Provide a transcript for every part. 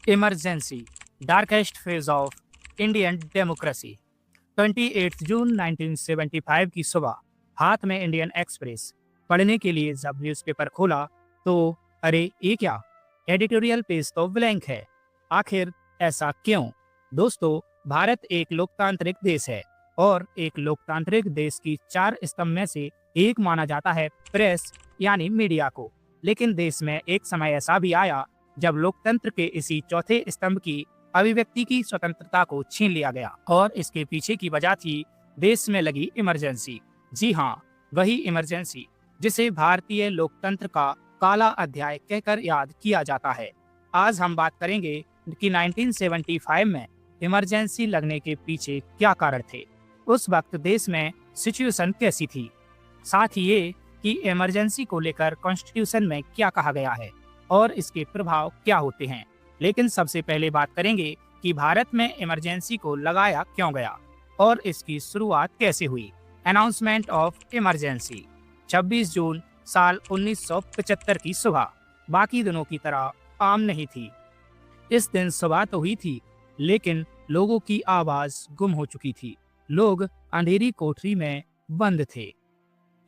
Emergency, darkest phase of Indian democracy. 28 जून 1975 की सुबह हाथ में इंडियन एक्सप्रेस पढ़ने के लिए जब न्यूज़पेपर खोला तो अरे ये क्या, एडिटोरियल पेज तो ब्लैंक है। आखिर ऐसा क्यों? दोस्तों, भारत एक लोकतांत्रिक देश है और एक लोकतांत्रिक देश की चार स्तंभ में से एक माना जाता है प्रेस यानी मीडिया को। लेकिन देश में एक समय ऐसा भी आया जब लोकतंत्र के इसी चौथे स्तंभ की अभिव्यक्ति की स्वतंत्रता को छीन लिया गया और इसके पीछे की वजह थी देश में लगी इमरजेंसी। जी हाँ, वही इमरजेंसी जिसे भारतीय लोकतंत्र का काला अध्याय कहकर याद किया जाता है। आज हम बात करेंगे कि 1975 में इमरजेंसी लगने के पीछे क्या कारण थे, उस वक्त देश में सिचुएशन कैसी थी, साथ ही ये कि इमरजेंसी को लेकर कॉन्स्टिट्यूशन में क्या कहा गया है और इसके प्रभाव क्या होते हैं। लेकिन सबसे पहले बात करेंगे कि भारत में इमरजेंसी को लगाया क्यों गया और इसकी शुरुआत कैसे हुई। अनाउंसमेंट ऑफ इमरजेंसी 26 जून साल 1975 की सुबह बाकी दिनों की तरह आम नहीं थी। इस दिन सुबह तो हुई थी लेकिन लोगों की आवाज गुम हो चुकी थी। लोग अंधेरी कोठरी में बंद थे।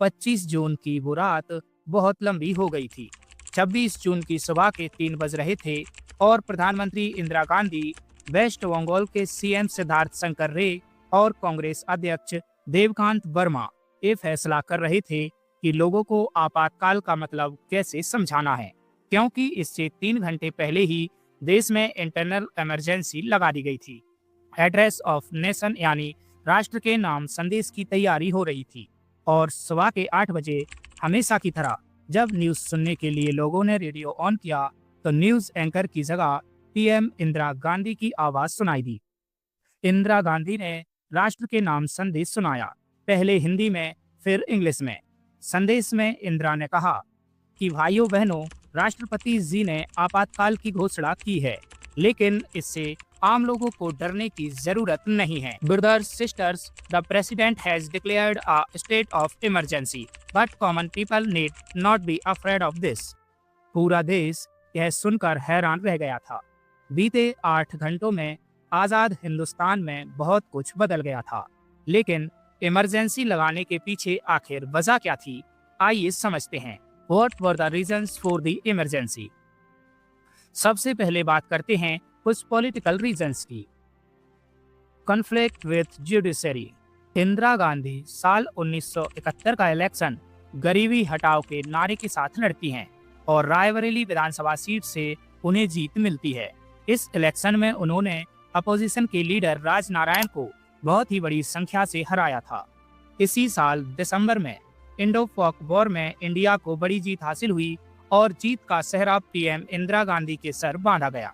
25 जून की वो रात बहुत लंबी हो गई थी। 26 जून की सुबह के 3 बज रहे थे और प्रधानमंत्री इंदिरा गांधी, वेस्ट बंगाल के सीएम सिद्धार्थ शंकर रे और कांग्रेस अध्यक्ष देवकांत वर्मा ये फैसला कर रहे थे कि लोगों को आपातकाल का मतलब कैसे समझाना है, क्योंकि इससे 3 घंटे पहले ही देश में इंटरनल इमरजेंसी लगा दी गई थी। एड्रेस ऑफ नेशन यानी राष्ट्र के नाम संदेश की तैयारी हो रही थी और सुबह के 8 बजे हमेशा की तरह जब न्यूज सुनने के लिए लोगों ने रेडियो ऑन किया तो न्यूज एंकर की जगह पीएम इंदिरा गांधी की आवाज सुनाई दी। इंदिरा गांधी ने राष्ट्र के नाम संदेश सुनाया, पहले हिंदी में फिर इंग्लिश में। संदेश में इंदिरा ने कहा कि भाइयों बहनों, राष्ट्रपति जी ने आपातकाल की घोषणा की है लेकिन इससे आम लोगों को डरने की जरूरत नहीं है। Brothers sisters, the president has declared a state of emergency but common people need not be afraid of this. पूरा देश यह सुनकर हैरान रह गया था। बीते 8 घंटों में आजाद हिंदुस्तान में बहुत कुछ बदल गया था, लेकिन इमरजेंसी लगाने के पीछे आखिर वजह क्या थी, आइए समझते हैं। What were the reasons for the emergency? सबसे पहले बात करते हैं कुछ पॉलिटिकल रीजंस की। Conflict with judiciary. Indira Gandhi साल 1971 का इलेक्शन गरीबी हटाओ के नारे के साथ लड़ती हैं और रायबरेली विधानसभा सीट से उन्हें जीत मिलती है। इस इलेक्शन में उन्होंने अपोजिशन के लीडर राजनारायण को बहुत ही बड़ी संख्या से हराया था। इसी साल दिसंबर में इंडो पाक वॉर में इंडिया को बड़ी जीत हासिल हुई और जीत का सेहरा पीएम इंदिरा गांधी के सर बांधा गया।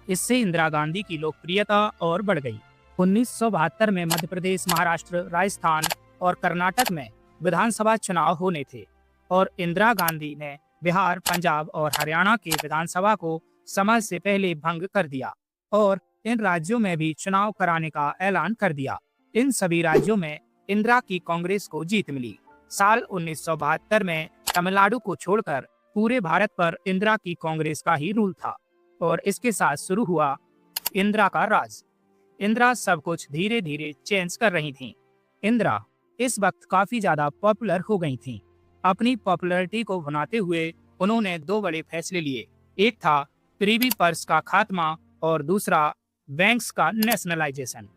इससे इंदिरा गांधी की लोकप्रियता और बढ़ गई। 1972 में मध्य प्रदेश, महाराष्ट्र, राजस्थान और कर्नाटक में विधानसभा चुनाव होने थे और इंदिरा गांधी ने बिहार, पंजाब और हरियाणा के विधानसभा को समय से पहले भंग कर दिया और इन राज्यों में भी चुनाव कराने का ऐलान कर दिया। इन सभी राज्यों में इंदिरा की कांग्रेस को जीत मिली। साल 1972 में तमिलनाडु को छोड़कर पूरे भारत पर इंदिरा की कांग्रेस का ही रूल था और इसके साथ शुरू हुआ इंदिरा का राज। इंदिरा सब कुछ धीरे धीरे चेंज कर रही थीं। इंदिरा इस वक्त काफी ज्यादा पॉपुलर हो गई थीं। अपनी पॉपुलैरिटी को बनाते हुए उन्होंने 2 बड़े फैसले लिए। एक था प्रिवी पर्स का खात्मा और दूसरा बैंक्स का नेशनलाइजेशन।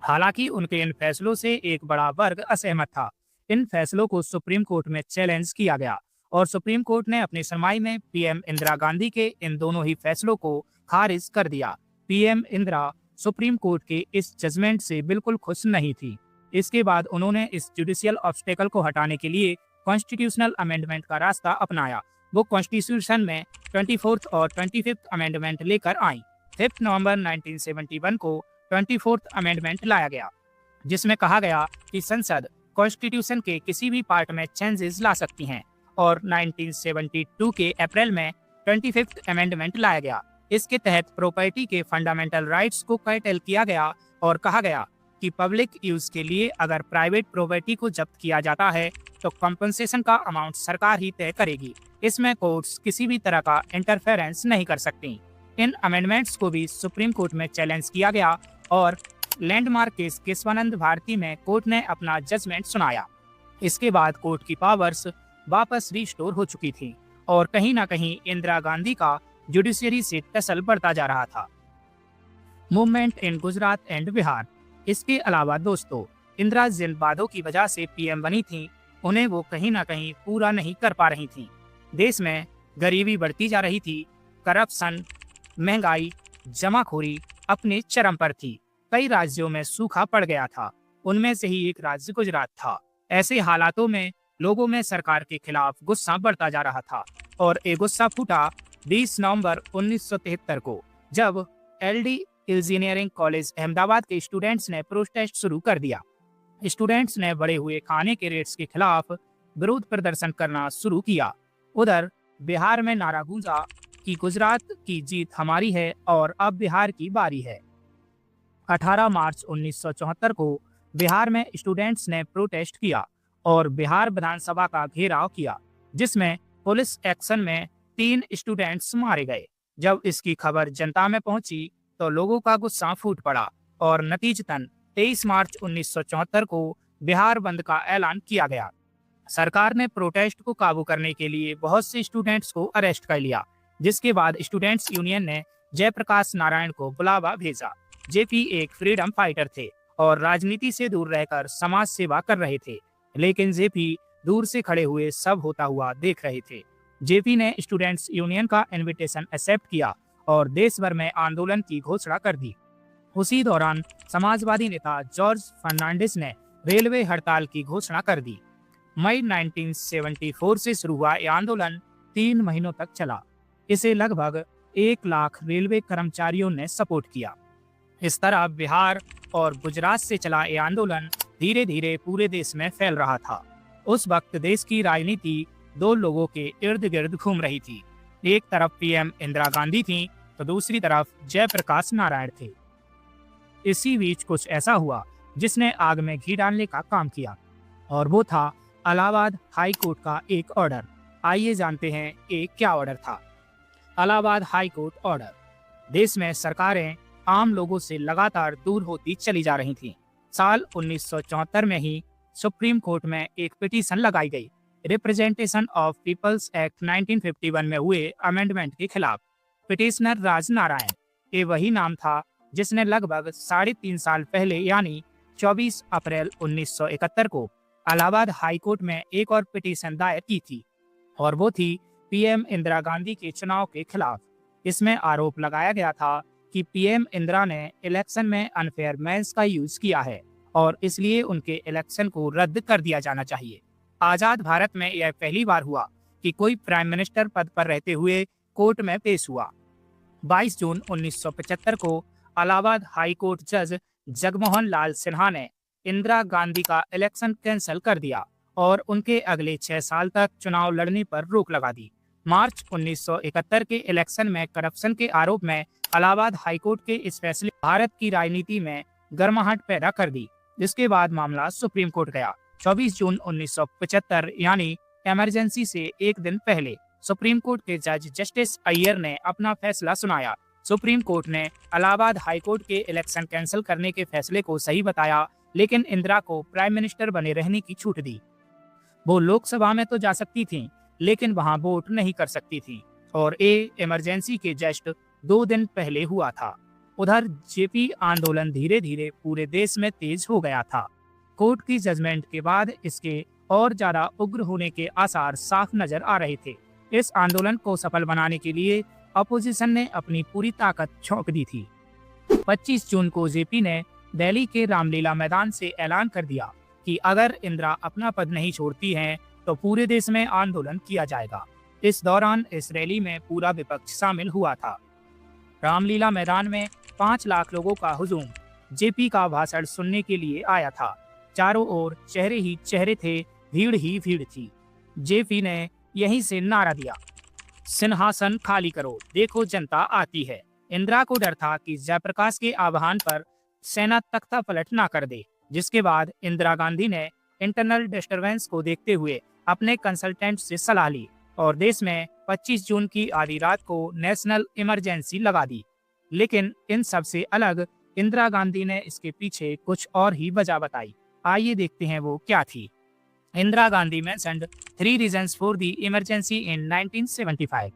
हालांकि उनके इन फैसलों से एक बड़ा वर्ग असहमत था। इन फैसलों को सुप्रीम कोर्ट में चैलेंज किया गया और सुप्रीम कोर्ट ने अपनी सुनवाई में पीएम इंदिरा गांधी के इन दोनों ही फैसलों को खारिज कर दिया। पीएम इंदिरा सुप्रीम कोर्ट के इस जजमेंट से बिल्कुल खुश नहीं थी। इसके बाद उन्होंने इस जुडिशियल ऑब्स्टेकल को हटाने के लिए कॉन्स्टिट्यूशनल अमेंडमेंट का रास्ता अपनाया। वो कॉन्स्टिट्यूशन में 24th और 25th अमेंडमेंट लेकर आई। 5 नवंबर 1971 को 24th अमेंडमेंट लाया गया, जिसमें कहा गया कि संसद कॉन्स्टिट्यूशन के किसी भी पार्ट में चेंजेस ला सकती हैं और 1972 के अप्रैल में 25th अमेंडमेंट लाया गया। इसके तहत प्रॉपर्टी के फंडामेंटल राइट्स को कर्टेल किया गया और कहा गया कि पब्लिक यूज के लिए अगर प्राइवेट प्रॉपर्टी को जब्त किया जाता है तो कंपनसेशन का अमाउंट सरकार ही तय करेगी। इसमें कोर्ट्स किसी भी तरह का इंटरफेरेंस नहीं कर सकती। इन अमेंडमेंट्स को भी सुप्रीम कोर्ट में चैलेंज किया गया और लैंडमार्क केस केशवानंद भारती में कोर्ट ने अपना जजमेंट सुनाया। इसके बाद कोर्ट की पावर्स वापस रिस्टोर हो चुकी थी और कहीं ना कहीं इंदिरा गांधी का जुडिशियरी से टसल बढ़ता जा रहा था। Movement in Gujarat and Bihar. इसके अलावा दोस्तों, इंदिरा जिन वादों की वजह से पीएम बनी थी उन्हें वो कहीं ना कहीं पूरा नहीं कर पा रही थी। देश में गरीबी बढ़ती जा रही थी, करप्शन, महंगाई, जमाखोरी अपने चरम पर थी। कई राज्यों में सूखा पड़ गया था, उनमें से ही एक राज्य गुजरात था। ऐसे हालातों में लोगों में सरकार के खिलाफ गुस्सा बढ़ता जा रहा था और एक गुस्सा फूटा 20 नवंबर 1973 को, जब एलडी इंजीनियरिंग कॉलेज अहमदाबाद के स्टूडेंट्स ने प्रोटेस्ट शुरू कर दिया। स्टूडेंट्स ने बढ़े हुए खाने के रेट्स के खिलाफ विरोध प्रदर्शन करना शुरू किया। उधर बिहार में नारा गूंजा कि गुजरात की जीत हमारी है और अब बिहार की बारी है। 18 मार्च 1974 को बिहार में स्टूडेंट्स ने प्रोटेस्ट किया और बिहार विधानसभा का घेराव किया, जिसमें पुलिस एक्शन में 3 स्टूडेंट्स मारे गए। जब इसकी खबर जनता में पहुंची तो लोगों का गुस्सा फूट पड़ा और नतीजतन 23 मार्च 1974 को बिहार बंद का ऐलान किया गया। सरकार ने प्रोटेस्ट को काबू करने के लिए बहुत से स्टूडेंट्स को अरेस्ट कर लिया, जिसके बाद स्टूडेंट्स यूनियन ने जयप्रकाश नारायण को बुलावा भेजा। जेपी एक फ्रीडम फाइटर थे और राजनीति से दूर रहकर समाज सेवा कर रहे थे, लेकिन जेपी दूर से खड़े हुए सब होता हुआ देख रहे थे। जेपी ने स्टूडेंट्स यूनियन का इनविटेशन एक्सेप्ट किया और देश भर में आंदोलन की घोषणा कर दी। उसी दौरान समाजवादी नेता जॉर्ज फर्नांडिस ने रेलवे हड़ताल की घोषणा कर दी। मई 1974 से शुरू हुआ यह आंदोलन 3 महीनों तक चला। इसे लगभग 1 लाख रेलवे कर्मचारियों ने सपोर्ट किया। इस तरह बिहार और गुजरात से चला यह आंदोलन धीरे धीरे पूरे देश में फैल रहा था। उस वक्त देश की राजनीति 2 लोगों के इर्द गिर्द घूम रही थी। एक तरफ पीएम इंदिरा गांधी थी तो दूसरी तरफ जयप्रकाश नारायण थे। इसी बीच कुछ ऐसा हुआ जिसने आग में घी डालने का काम किया, और वो था इलाहाबाद हाई कोर्ट का एक ऑर्डर। आइए जानते हैं एक क्या ऑर्डर था। Allahabad high court order. देश में सरकारें आम लोगों से लगातार दूर होती चली जा रही थीं। साल 1974 में ही सुप्रीम कोर्ट में एक पिटीशन लगाई गई, रिप्रेजेंटेशन ऑफ पीपल्स एक्ट 1951 में हुए अमेंडमेंट के खिलाफ। पिटिशनर राज नारायण, ये वही नाम था जिसने लगभग 3.5 साल पहले यानी 24 अप्रैल 1971 को इलाहाबाद हाई कोर्ट में एक और पिटीशन दायर की थी, और वो थी पीएम इंदिरा गांधी के चुनाव के खिलाफ। इसमें आरोप लगाया गया था कि पीएम इंदिरा ने इलेक्शन में अनफेयर मीन्स का यूज किया है और इसलिए उनके इलेक्शन को रद्द कर दिया जाना चाहिए। आजाद भारत में यह पहली बार हुआ कि कोई प्राइम मिनिस्टर पद पर रहते हुए कोर्ट में पेश हुआ। 22 जून 1975 को इलाहाबाद हाई कोर्ट जज जगमोहन लाल सिन्हा ने इंदिरा गांधी का इलेक्शन कैंसिल कर दिया और उनके अगले 6 साल तक चुनाव लड़ने पर रोक लगा दी। मार्च 1971 के इलेक्शन में करप्शन के आरोप में इलाहाबाद हाई कोर्ट के इस फैसले भारत की राजनीति में गर्माहट पैदा कर दी। इसके बाद मामला सुप्रीम कोर्ट गया। 24 जून 1975 यानी इमरजेंसी से एक दिन पहले सुप्रीम कोर्ट के जज जस्टिस अय्यर ने अपना फैसला सुनाया। सुप्रीम कोर्ट ने इलाहाबाद हाई कोर्ट के इलेक्शन कैंसिल करने के फैसले को सही बताया, लेकिन इंदिरा को प्राइम मिनिस्टर बने रहने की छूट दी। वो लोकसभा में तो जा सकती थीं, लेकिन वहां वोट नहीं कर सकती थीं, और ये इमरजेंसी के जस्ट 2 दिन पहले हुआ था। उधर जेपी आंदोलन धीरे धीरे पूरे देश में तेज हो गया था। कोर्ट की जजमेंट के बाद इसके और ज्यादा उग्र होने के आसार साफ नजर आ रहे थे। इस आंदोलन को सफल बनाने के लिए अपोजिशन ने अपनी पूरी ताकत झोंक दी थी। 25 जून को जेपी ने दिल्ली के रामलीला मैदान से ऐलान कर दिया कि अगर इंदिरा अपना पद नहीं छोड़ती हैं तो पूरे देश में आंदोलन किया जाएगा। इस दौरान इस रैली में पूरा विपक्ष शामिल हुआ था। रामलीला मैदान में 5 लाख लोगों का हुजूम जेपी का भाषण सुनने के लिए आया था। चारों ओर चेहरे ही चेहरे थे, भीड़ ही भीड़ थी। जेपी ने यहीं से नारा दिया, सिंहासन खाली करो, देखो जनता आती है। इंदिरा को डर था कि जयप्रकाश के आह्वान पर सेना तख्ता पलट ना कर दे, जिसके बाद इंदिरा गांधी ने इंटरनल डिस्टरबेंस को देखते हुए अपने कंसल्टेंट से सलाह ली और देश में 25 जून की आधी रात को नेशनल इमरजेंसी लगा दी। लेकिन इन सब से अलग इंदिरा गांधी ने इसके पीछे कुछ और ही वजह बताई। आइए देखते हैं वो क्या थी। Indira Gandhi mentioned 3 reasons for the emergency in 1975।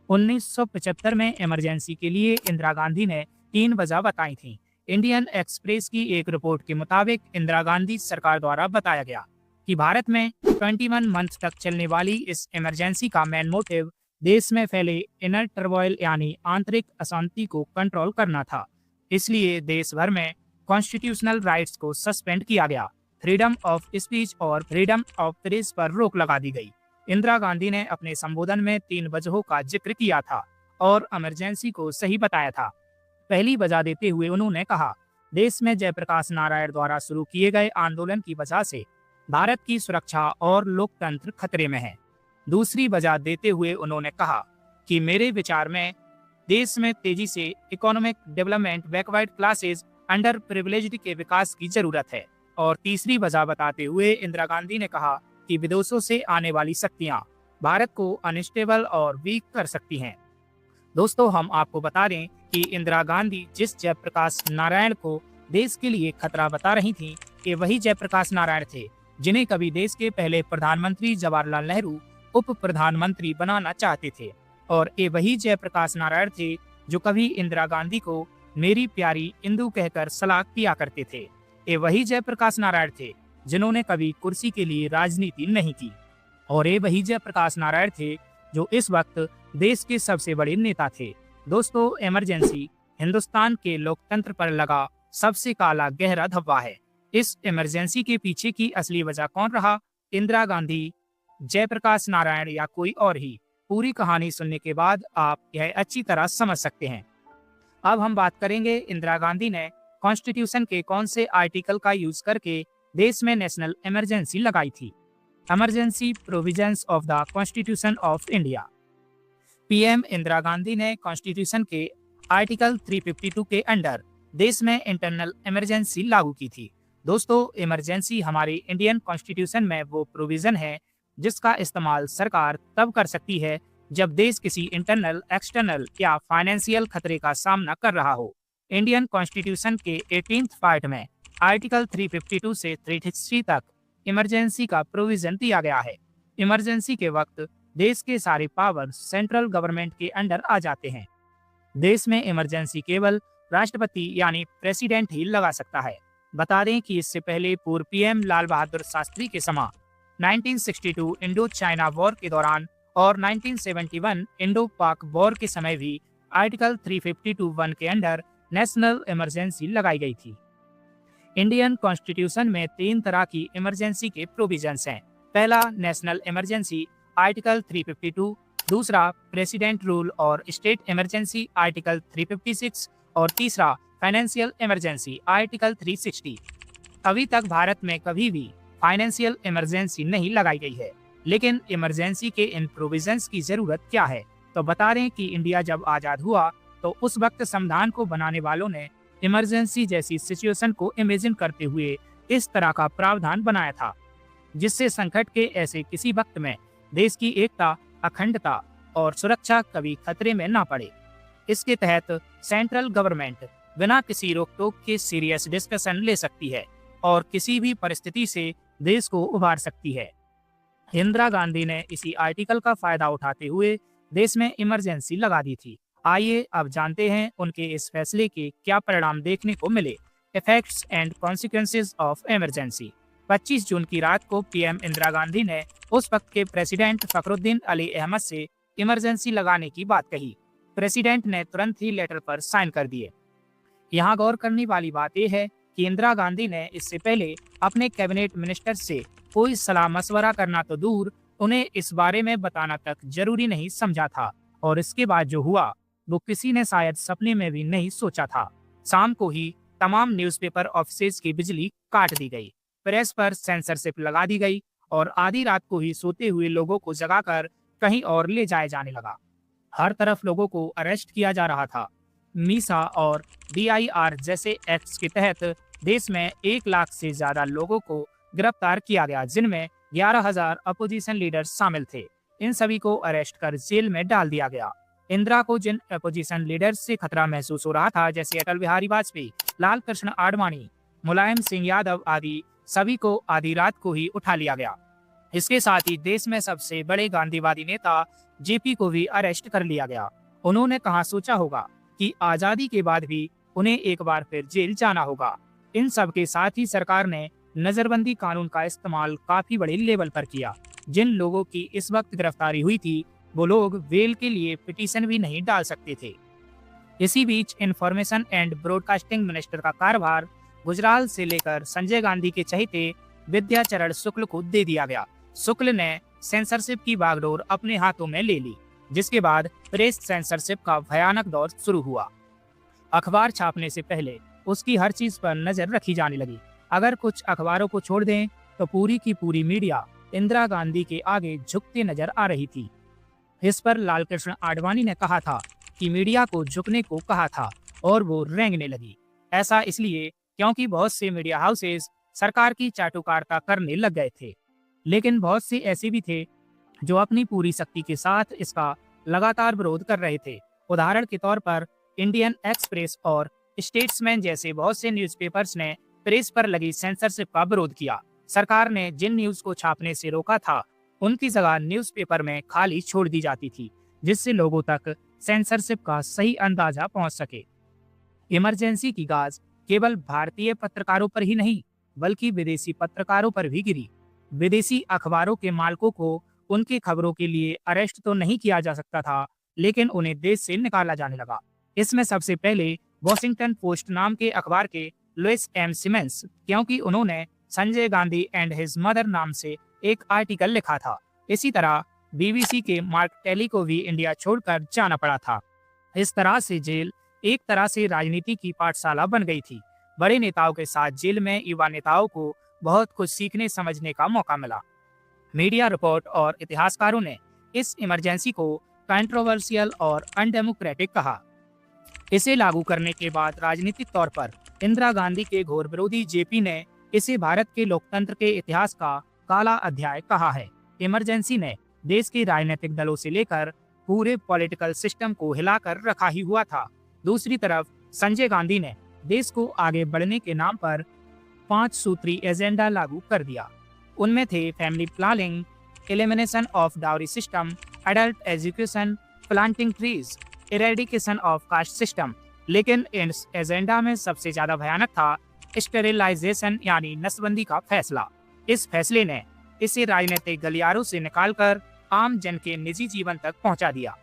1975 में इमरजेंसी के लिए इंदिरा गांधी ने 3 वजह बताई थी। इंडियन एक्सप्रेस की एक रिपोर्ट के मुताबिक इंदिरा गांधी सरकार द्वारा बताया गया कि भारत में 21 मंथ तक चलने वाली इस इमरजेंसी का मेन मोटिव देश में फैले इनर टर्मोइल यानी आंतरिक अशांति को कंट्रोल करना था। इसलिए देश भर में कॉन्स्टिट्यूशनल राइट्स को सस्पेंड किया गया। फ्रीडम ऑफ स्पीच और फ्रीडम ऑफ प्रेस पर रोक लगा दी गई। इंदिरा गांधी ने अपने संबोधन में 3 वजहों का जिक्र किया था और इमरजेंसी को सही बताया था। पहली वजह देते हुए उन्होंने कहा, देश में जयप्रकाश नारायण द्वारा शुरू किए गए आंदोलन की वजह से भारत की सुरक्षा और लोकतंत्र खतरे में है। दूसरी वजह देते हुए उन्होंने कहा कि मेरे विचार में देश में तेजी से economic development, backward classes, under privileged के विकास की जरूरत है। और तीसरी वजह बताते हुए इंदिरा गांधी ने कहा कि विदेशों से आने वाली शक्तियां भारत को अनस्टेबल और वीक कर सकती हैं। दोस्तों, हम आपको बता दें कि इंदिरा गांधी जिस जयप्रकाश नारायण को देश के लिए खतरा बता रही थी, ये वही जयप्रकाश नारायण थे जिन्हें कभी देश के पहले प्रधानमंत्री जवाहरलाल नेहरू उप प्रधानमंत्री बनाना चाहते थे। और ये वही जयप्रकाश नारायण थे जो कभी इंदिरा गांधी को मेरी प्यारी इंदु कहकर सलाह किया करते थे। ये वही जयप्रकाश नारायण थे जिन्होंने कभी कुर्सी के लिए राजनीति नहीं की। और ये वही जयप्रकाश नारायण थे जो इस वक्त देश के सबसे बड़े नेता थे। दोस्तों, इमरजेंसी हिंदुस्तान के लोकतंत्र पर लगा सबसे काला गहरा धब्बा है। इस इमरजेंसी के पीछे की असली वजह कौन रहा, इंदिरा गांधी, जयप्रकाश नारायण या कोई और ही? पूरी कहानी सुनने के बाद आप यह अच्छी तरह समझ सकते हैं। अब हम बात करेंगे इंदिरा गांधी ने कॉन्स्टिट्यूशन के कौन से आर्टिकल का यूज करके देश में नेशनल इमरजेंसी लगाई थी। Emergency provisions of the constitution of India. PM Indira Gandhi ने कॉन्स्टिट्यूशन के आर्टिकल 352 के अंडर देश में इंटरनल इमरजेंसी लागू की थी। दोस्तों, इमरजेंसी हमारे इंडियन कॉन्स्टिट्यूशन में वो प्रोविजन है जिसका इस्तेमाल सरकार तब कर सकती है जब देश किसी इंटरनल, एक्सटर्नल या फाइनेंशियल खतरे का सामना कर रहा हो। इंडियन कॉन्स्टिट्यूशन के 18th पार्ट में आर्टिकल 352 से 360 तक इमरजेंसी का प्रोविजन दिया गया है। इमरजेंसी के वक्त देश के सारे पावर सेंट्रल गवर्नमेंट के अंडर आ जाते हैं। देश में इमरजेंसी केवल राष्ट्रपति यानी प्रेसिडेंट ही लगा सकता है। बता दें कि इससे पहले पूर्व पीएम लाल बहादुर शास्त्री के समय 1962 इंडो चाइना वॉर के दौरान और 1971 इंडो पाक वॉर के समय भी आर्टिकल 352(1) के अंडर नेशनल इमरजेंसी लगाई गई थी। इंडियन कॉन्स्टिट्यूशन में 3 तरह की इमरजेंसी के प्रोविजंस हैं। पहला, नेशनल इमरजेंसी आर्टिकल 352, दूसरा प्रेसिडेंट रूल और स्टेट इमरजेंसी आर्टिकल 356 और तीसरा फाइनेंशियल इमरजेंसी आर्टिकल 360। अभी तक भारत में कभी भी फाइनेंशियल इमरजेंसी नहीं लगाई गई है, लेकिन इमरजेंसी के इन प्रोविजंस की जरूरत क्या है? तो बता दें कि इंडिया जब आजाद हुआ तो उस वक्त संविधान को बनाने वालों ने इमरजेंसी जैसी सिचुएशन को इमेजिन करते हुए इस तरह का प्रावधान बनाया था जिससे संकट के ऐसे किसी वक्त में देश की एकता, अखंडता और सुरक्षा कभी खतरे में ना पड़े। इसके तहत सेंट्रल गवर्नमेंट बिना किसी रोक टोक के सीरियस डिस्कशन ले सकती है और किसी भी परिस्थिति से देश को उबार सकती है। इंदिरा गांधी ने इसी आर्टिकल का फायदा उठाते हुए देश में इमरजेंसी लगा दी थी। आइए अब जानते हैं उनके इस फैसले के क्या परिणाम देखने को मिले। Effects and consequences of emergency. 25 जून की रात को पीएम इंदिरा गांधी ने उस वक्त के प्रेसिडेंट फखरुद्दीन अली अहमद से इमरजेंसी लगाने की बात कही। प्रेसिडेंट ने तुरंत ही लेटर पर साइन कर दिए। यहाँ गौर करने वाली बात यह है कि इंदिरा गांधी ने इससे पहले अपने कैबिनेट मिनिस्टर से कोई सलाह मशवरा करना तो दूर, उन्हें इस बारे में बताना तक जरूरी नहीं समझा था। और इसके बाद जो हुआ वो किसी ने शायद सपने में भी नहीं सोचा था। शाम को ही तमाम न्यूज़पेपर ऑफिसेज की बिजली काट दी गई, प्रेस पर सेंसरशिप लगा दी गई और आधी रात को ही सोते हुए लोगों को जगाकर कहीं और ले जाया जाने लगा। हर तरफ लोगों को अरेस्ट किया जा रहा था। मीसा और DIR जैसे एक्ट्स के तहत देश में 1 लाख से ज्यादा लोगों को गिरफ्तार किया गया, जिनमें 11,000 अपोजिशन लीडर्स शामिल थे। इन सभी को अरेस्ट कर जेल में डाल दिया गया। इंदिरा को जिन अपोजिशन लीडर्स से खतरा महसूस हो रहा था, जैसे अटल बिहारी वाजपेयी, लाल कृष्ण आडवाणी, मुलायम सिंह यादव आदि, सभी को आधी रात को ही उठा लिया गया। इसके साथ ही देश में सबसे बड़े गांधीवादी नेता जेपी को भी अरेस्ट कर लिया गया। उन्होंने कहाँ सोचा होगा कि आजादी के बाद भी उन्हें एक बार फिर जेल जाना होगा। इन सब के साथ ही सरकार ने नजरबंदी कानून का इस्तेमाल काफी बड़े लेवल पर किया। जिन लोगों की इस वक्त गिरफ्तारी हुई थी, वो लोग बेल के लिए पिटीशन भी नहीं डाल सकते थे। इसी बीच इंफॉर्मेशन एंड ब्रॉडकास्टिंग मिनिस्टर का कार्यभार गुजराल से लेकर संजय गांधी के चहेते विद्याचरण शुक्ल को दे दिया गया। शुक्ल ने सेंसरशिप की बागडोर अपने हाथों में ले ली, जिसके बाद प्रेस सेंसरशिप का भयानक दौर शुरू हुआ। अखबार छापने से पहले उसकी हर चीज पर नजर रखी जाने लगी। अगर कुछ अखबारों को छोड़ दें तो पूरी की पूरी मीडिया इंदिरा गांधी के आगे झुकती नजर आ रही थी। इस पर लालकृष्ण आडवाणी ने कहा था कि मीडिया को झुकने को कहा था और वो रेंगने लगी। ऐसा इसलिए क्योंकि बहुत से मीडिया हाउसेस सरकार की चाटुकारिता करने लग गए थे, लेकिन बहुत से ऐसे भी थे जो अपनी पूरी शक्ति के साथ इसका लगातार विरोध कर रहे थे। उदाहरण के तौर पर इंडियन एक्सप्रेस और स्टेट्समैन जैसे बहुत से न्यूज़पेपर्स ने प्रेस पर लगी सेंसरशिप का विरोध किया। सरकार ने जिन न्यूज को छापने से रोका था, उनकी जगह न्यूज़पेपर में खाली छोड़ दी जाती थी, जिससे लोगों तक सेंसरशिप का सही अंदाजा पहुंच सके। इमरजेंसी की गाज केवल भारतीय पत्रकारों पर ही नहीं, बल्कि विदेशी पत्रकारों पर भी गिरी। विदेशी अखबारों के मालिकों को उनकी खबरों के लिए अरेस्ट तो नहीं किया जा सकता था, लेकिन उन्हें देश से निकाला जाने लगा। इसमें सबसे पहले वॉशिंगटन पोस्ट नाम के अखबार के लुइस एम सिमेंस, क्योंकि उन्होंने Sanjay Gandhi and his mother नाम से एक आर्टिकल लिखा था। इसी तरह बीबीसी के मार्क टेली को भी इंडिया छोड़कर जाना पड़ा था। इस तरह से जेल एक तरह से राजनीति की पाठशाला बन गई थी। बड़े नेताओं के साथ जेल में युवा नेताओं को बहुत कुछ सीखने समझने का मौका मिला। मीडिया रिपोर्ट और इतिहासकारों ने इस इमरजेंसी को कंट्रोवर्शियल और अनडेमोक्रेटिक कहा। इसे लागू करने के बाद राजनीतिक तौर पर इंदिरा गांधी के घोर विरोधी जेपी ने इसे भारत के लोकतंत्र के इतिहास का काला अध्याय कहा है। इमरजेंसी ने देश के राजनीतिक दलों से लेकर पूरे पॉलिटिकल सिस्टम को हिलाकर रखा ही हुआ था। दूसरी तरफ संजय गांधी ने देश को आगे बढ़ने के नाम पर 5 सूत्री एजेंडा लागू कर दिया। उनमें थे family planning, elimination of dowry system, adult education, planting trees, eradication of caste system. लेकिन इस एजेंडा में सबसे ज्यादा भयानक था स्टेरिलाइजेशन यानी नसबंदी का फैसला। इस फैसले ने इसे राजनीतिक गलियारों से निकालकर आम जन के निजी जीवन तक पहुंचा दिया।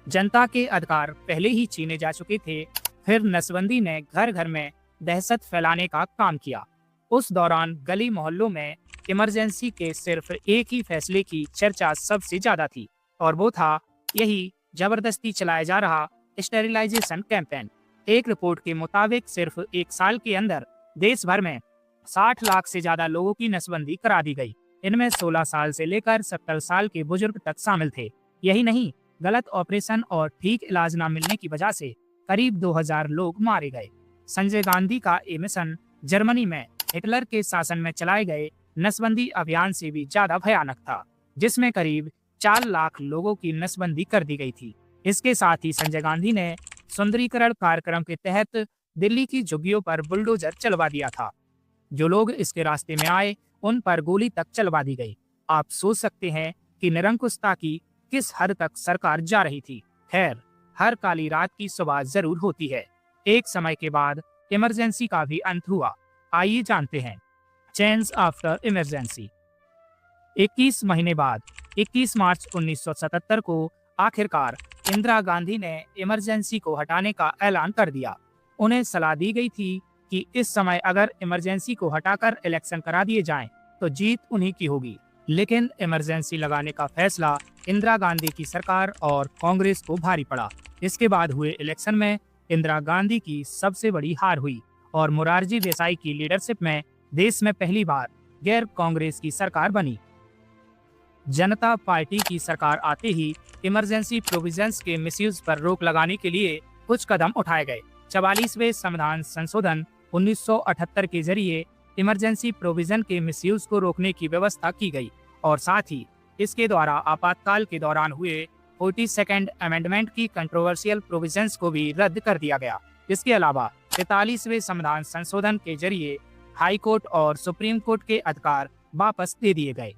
जनता के अधिकार पहले ही छीने जा चुके थे, फिर नसबंदी ने घर घर में दहशत फैलाने का काम किया। उस दौरान गली मोहल्लों में इमरजेंसी के सिर्फ एक ही फैसले की चर्चा सबसे ज्यादा थी, और वो था यही जबरदस्ती चलाया जा रहा स्टेरिलाइजेशन कैंपेन। एक रिपोर्ट के मुताबिक सिर्फ एक साल के अंदर देश भर में 60 लाख से ज्यादा लोगों की नसबंदी करा दी गई। इनमें 16 साल से लेकर 70 साल के बुजुर्ग तक शामिल थे। यही नहीं, गलत ऑपरेशन और ठीक इलाज न मिलने की वजह से करीब 2000 लोग मारे गए। संजय गांधी का ये मिशन जर्मनी में हिटलर के शासन में चलाए गए नसबंदी अभियान से भी ज्यादा भयानक था, जिसमें करीब 4 लाख लोगों की नसबंदी कर दी गई थी। इसके साथ ही संजय गांधी ने सुंदरीकरण कार्यक्रम के तहत दिल्ली की झुग्गियों पर बुलडोजर चलवा दिया था। जो लोग इसके रास्ते में आए उन पर गोली तक चलवा दी गई। आप सोच सकते हैं कि निरंकुशता की किस हद तक सरकार जा रही थी। खैर, हर काली रात की सुबह जरूर होती है। एक समय के बाद इमरजेंसी का भी अंत हुआ। आइए जानते हैं चेंज आफ्टर इमरजेंसी। 21 महीने बाद 21 मार्च 1977 को आखिरकार इंदिरा गांधी ने इमरजेंसी को हटाने का ऐलान कर दिया। उन्हें सलाह दी गई थी कि इस समय अगर इमरजेंसी को हटाकर इलेक्शन करा दिए जाएं, तो जीत उन्हीं की होगी। लेकिन इमरजेंसी लगाने का फैसला इंदिरा गांधी की सरकार और कांग्रेस को भारी पड़ा। इसके बाद हुए इलेक्शन में इंदिरा गांधी की सबसे बड़ी हार हुई और मोरारजी देसाई की लीडरशिप में देश में पहली बार गैर कांग्रेस की सरकार बनी। जनता पार्टी की सरकार आते ही इमरजेंसी प्रोविजंस के मिसयूज पर रोक लगाने के लिए कुछ कदम उठाए गए। 44वें संविधान संशोधन 1978 के जरिए इमरजेंसी प्रोविजन के मिसयूज को रोकने की व्यवस्था की गई और साथ ही इसके द्वारा आपातकाल के दौरान हुए 42nd अमेंडमेंट की कंट्रोवर्शियल प्रोविजंस को भी रद्द कर दिया गया। इसके अलावा 43वें संविधान संशोधन के जरिए हाई कोर्ट और सुप्रीम कोर्ट के अधिकार वापस दे दिए गए।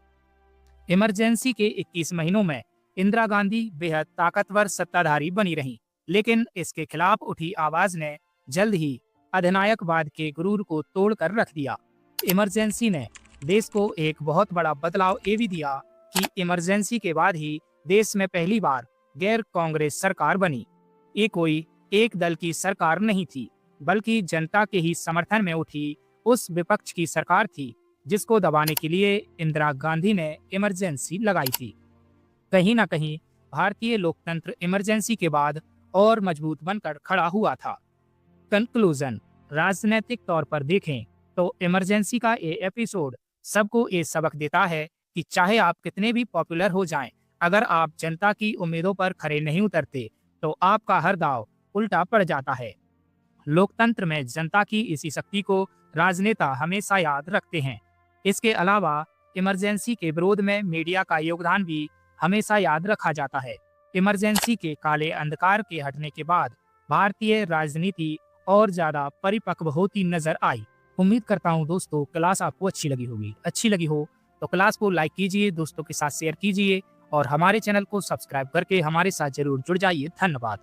इमरजेंसी के 21 महीनों में इंदिरा गांधी बेहद ताकतवर सत्ताधारी बनी रहीं, लेकिन इसके खिलाफ उठी आवाज ने जल्द ही अधिनायकवाद के गुरूर को तोड़कर रख दिया। इमरजेंसी ने देश को एक बहुत बड़ा बदलाव ये भी दिया कि इमरजेंसी के बाद ही देश में पहली बार गैर कांग्रेस सरकार बनी। ये कोई एक दल की सरकार नहीं थी, बल्कि जनता के ही समर्थन में उठी उस विपक्ष की सरकार थी जिसको दबाने के लिए इंदिरा गांधी ने इमरजेंसी लगाई थी। कहीं ना कहीं भारतीय लोकतंत्र इमरजेंसी के बाद और मजबूत बनकर खड़ा हुआ था। कंक्लूजन, राजनीतिक तौर पर देखें तो इमरजेंसी का ये एपिसोड सबको ये सबक देता है कि चाहे आप कितने भी पॉपुलर हो जाएं, अगर आप जनता की उम्मीदों पर खरे नहीं उतरते तो आपका हर दाव उल्टा पड़ जाता है। लोकतंत्र में जनता की इसी शक्ति को राजनेता हमेशा याद रखते हैं। इसके अलावा इमरजेंसी के विरोध में मीडिया का योगदान भी हमेशा याद रखा जाता है। इमरजेंसी के काले अंधकार के हटने के बाद भारतीय राजनीति और ज्यादा परिपक्व होती नजर आई। उम्मीद करता हूँ दोस्तों क्लास आपको अच्छी लगी होगी। अच्छी लगी हो तो क्लास को लाइक कीजिए, दोस्तों के साथ शेयर कीजिए और हमारे चैनल को सब्सक्राइब करके हमारे साथ जरूर जुड़ जाइए। धन्यवाद।